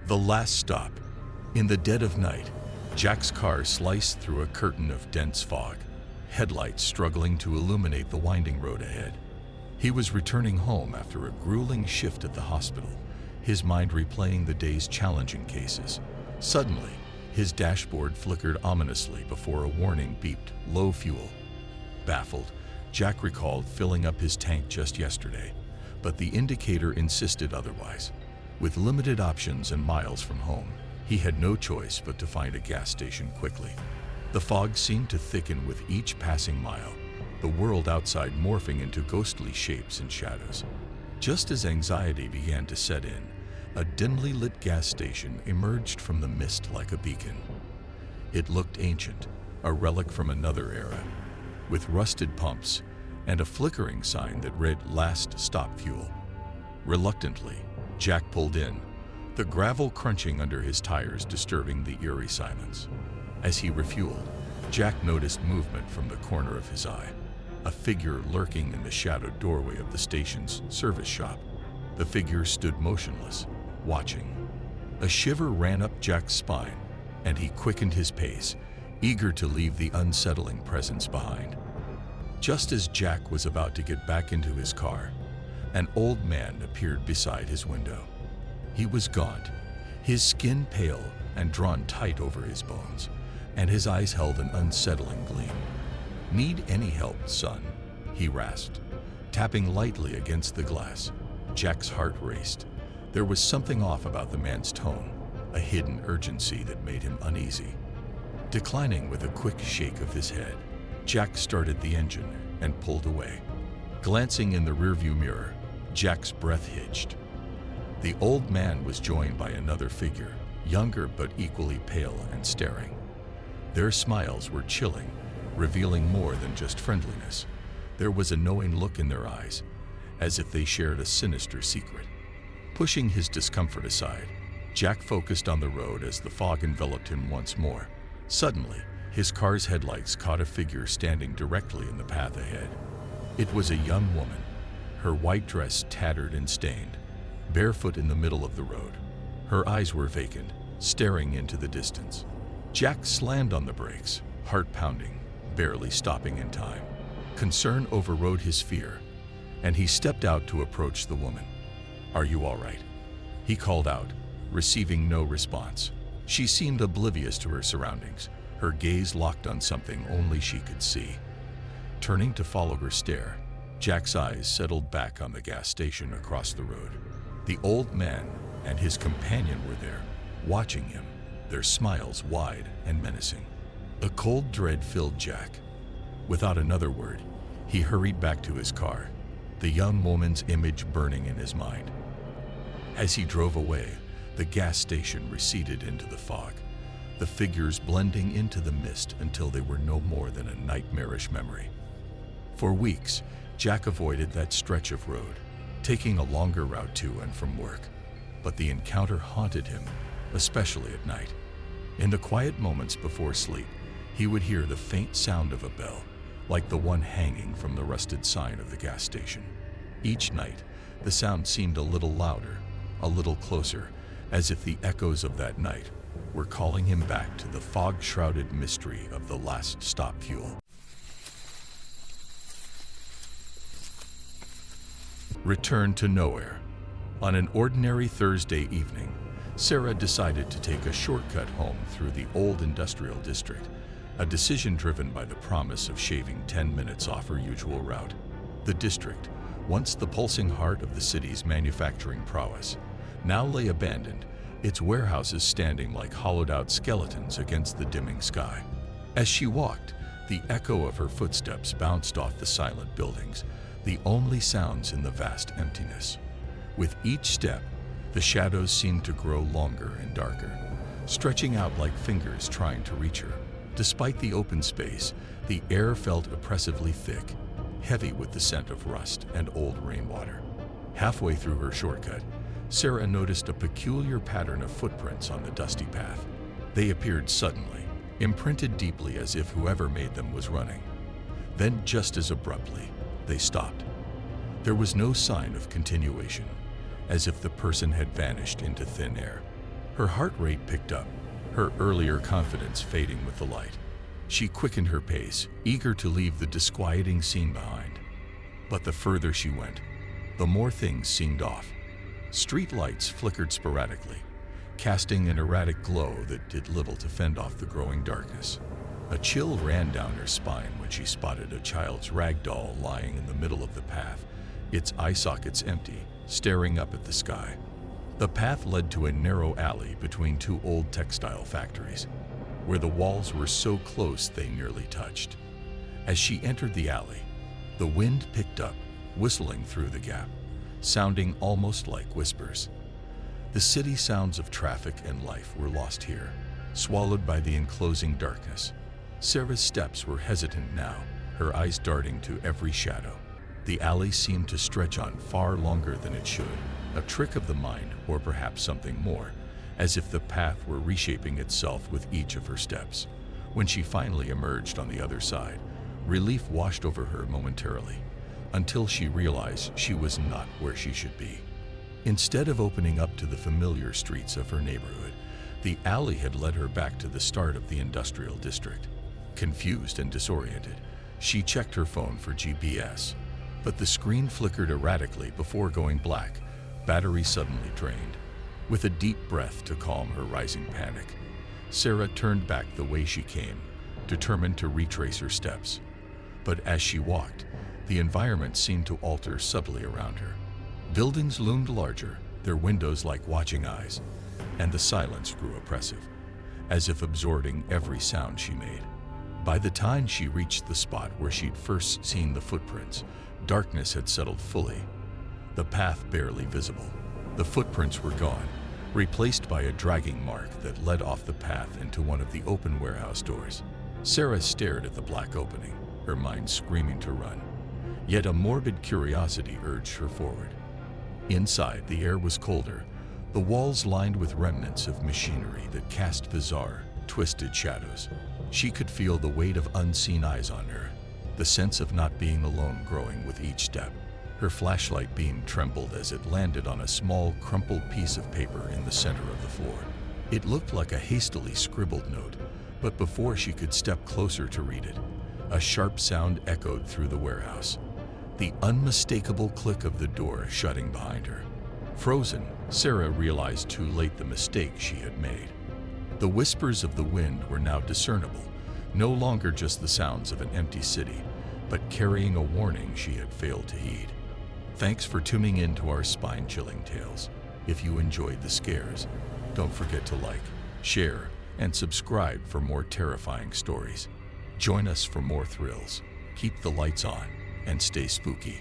The last stop. In the dead of night, Jack's car sliced through a curtain of dense fog, headlights struggling to illuminate the winding road ahead. He was returning home after a grueling shift at the hospital, his mind replaying the day's challenging cases. Suddenly, his dashboard flickered ominously before a warning beeped, "Low fuel." Baffled, Jack recalled filling up his tank just yesterday, but the indicator insisted otherwise. With limited options and miles from home, he had no choice but to find a gas station quickly. The fog seemed to thicken with each passing mile, the world outside morphing into ghostly shapes and shadows. Just as anxiety began to set in, a dimly lit gas station emerged from the mist like a beacon. It looked ancient, a relic from another era, with rusted pumps and a flickering sign that read "Last Stop Fuel." Reluctantly, Jack pulled in, the gravel crunching under his tires disturbing the eerie silence. As he refueled, Jack noticed movement from the corner of his eye, a figure lurking in the shadowed doorway of the station's service shop. The figure stood motionless, watching. A shiver ran up Jack's spine, and he quickened his pace, eager to leave the unsettling presence behind. Just as Jack was about to get back into his car, an old man appeared beside his window. He was gaunt, his skin pale and drawn tight over his bones, and his eyes held an unsettling gleam. "Need any help, son?" he rasped, tapping lightly against the glass. Jack's heart raced. There was something off about the man's tone, a hidden urgency that made him uneasy. Declining with a quick shake of his head, Jack started the engine and pulled away. Glancing in the rearview mirror, Jack's breath hitched. The old man was joined by another figure, younger but equally pale and staring. Their smiles were chilling, revealing more than just friendliness. There was a knowing look in their eyes, as if they shared a sinister secret. Pushing his discomfort aside, Jack focused on the road as the fog enveloped him once more. Suddenly, his car's headlights caught a figure standing directly in the path ahead. It was a young woman, her white dress tattered and stained, barefoot in the middle of the road. Her eyes were vacant, staring into the distance. Jack slammed on the brakes, heart pounding, barely stopping in time. Concern overrode his fear, and he stepped out to approach the woman. "Are you all right?" he called out, receiving no response. She seemed oblivious to her surroundings, her gaze locked on something only she could see. Turning to follow her stare, Jack's eyes settled back on the gas station across the road. The old man and his companion were there, watching him, their smiles wide and menacing. A cold dread filled Jack. Without another word, he hurried back to his car, the young woman's image burning in his mind. As he drove away, the gas station receded into the fog, the figures blending into the mist until they were no more than a nightmarish memory. For weeks, Jack avoided that stretch of road, taking a longer route to and from work. But the encounter haunted him, especially at night. In the quiet moments before sleep, he would hear the faint sound of a bell, like the one hanging from the rusted sign of the gas station. Each night, the sound seemed a little louder, a little closer, as if the echoes of that night were calling him back to the fog-shrouded mystery of the last stop fuel. Return to nowhere. On an ordinary Thursday evening, Sarah decided to take a shortcut home through the old industrial district, a decision driven by the promise of shaving 10 minutes off her usual route. The district, once the pulsing heart of the city's manufacturing prowess, now lay abandoned, its warehouses standing like hollowed-out skeletons against the dimming sky. As she walked, the echo of her footsteps bounced off the silent buildings, the only sounds in the vast emptiness. With each step, the shadows seemed to grow longer and darker, stretching out like fingers trying to reach her. Despite the open space, the air felt oppressively thick, heavy with the scent of rust and old rainwater. Halfway through her shortcut, Sarah noticed a peculiar pattern of footprints on the dusty path. They appeared suddenly, imprinted deeply as if whoever made them was running. Then, just as abruptly, they stopped. There was no sign of continuation, as if the person had vanished into thin air. Her heart rate picked up, her earlier confidence fading with the light. She quickened her pace, eager to leave the disquieting scene behind. But the further she went, the more things seemed off. Street lights flickered sporadically, casting an erratic glow that did little to fend off the growing darkness. A chill ran down her spine when she spotted a child's rag doll lying in the middle of the path, its eye sockets empty, staring up at the sky. The path led to a narrow alley between two old textile factories, where the walls were so close they nearly touched. As she entered the alley, the wind picked up, whistling through the gap, sounding almost like whispers. The city sounds of traffic and life were lost here, swallowed by the enclosing darkness. Sarah's steps were hesitant now, her eyes darting to every shadow. The alley seemed to stretch on far longer than it should, a trick of the mind, or perhaps something more, as if the path were reshaping itself with each of her steps. When she finally emerged on the other side, relief washed over her momentarily, until she realized she was not where she should be. Instead of opening up to the familiar streets of her neighborhood, the alley had led her back to the start of the industrial district. Confused and disoriented, she checked her phone for GPS, but the screen flickered erratically before going black, battery suddenly drained. With a deep breath to calm her rising panic, Sarah turned back the way she came, determined to retrace her steps. But as she walked, the environment seemed to alter subtly around her. Buildings loomed larger, their windows like watching eyes, and the silence grew oppressive, as if absorbing every sound she made. By the time she reached the spot where she'd first seen the footprints, darkness had settled fully, the path barely visible. The footprints were gone, replaced by a dragging mark that led off the path into one of the open warehouse doors. Sarah stared at the black opening, her mind screaming to run. Yet a morbid curiosity urged her forward. Inside, the air was colder, the walls lined with remnants of machinery that cast bizarre, twisted shadows. She could feel the weight of unseen eyes on her, the sense of not being alone growing with each step. Her flashlight beam trembled as it landed on a small, crumpled piece of paper in the center of the floor. It looked like a hastily scribbled note, but before she could step closer to read it, a sharp sound echoed through the warehouse, the unmistakable click of the door shutting behind her. Frozen, Sarah realized too late the mistake she had made. The whispers of the wind were now discernible, no longer just the sounds of an empty city, but carrying a warning she had failed to heed. Thanks for tuning in to our spine-chilling tales. If you enjoyed the scares, don't forget to like, share, and subscribe for more terrifying stories. Join us for more thrills. Keep the lights on and stay spooky.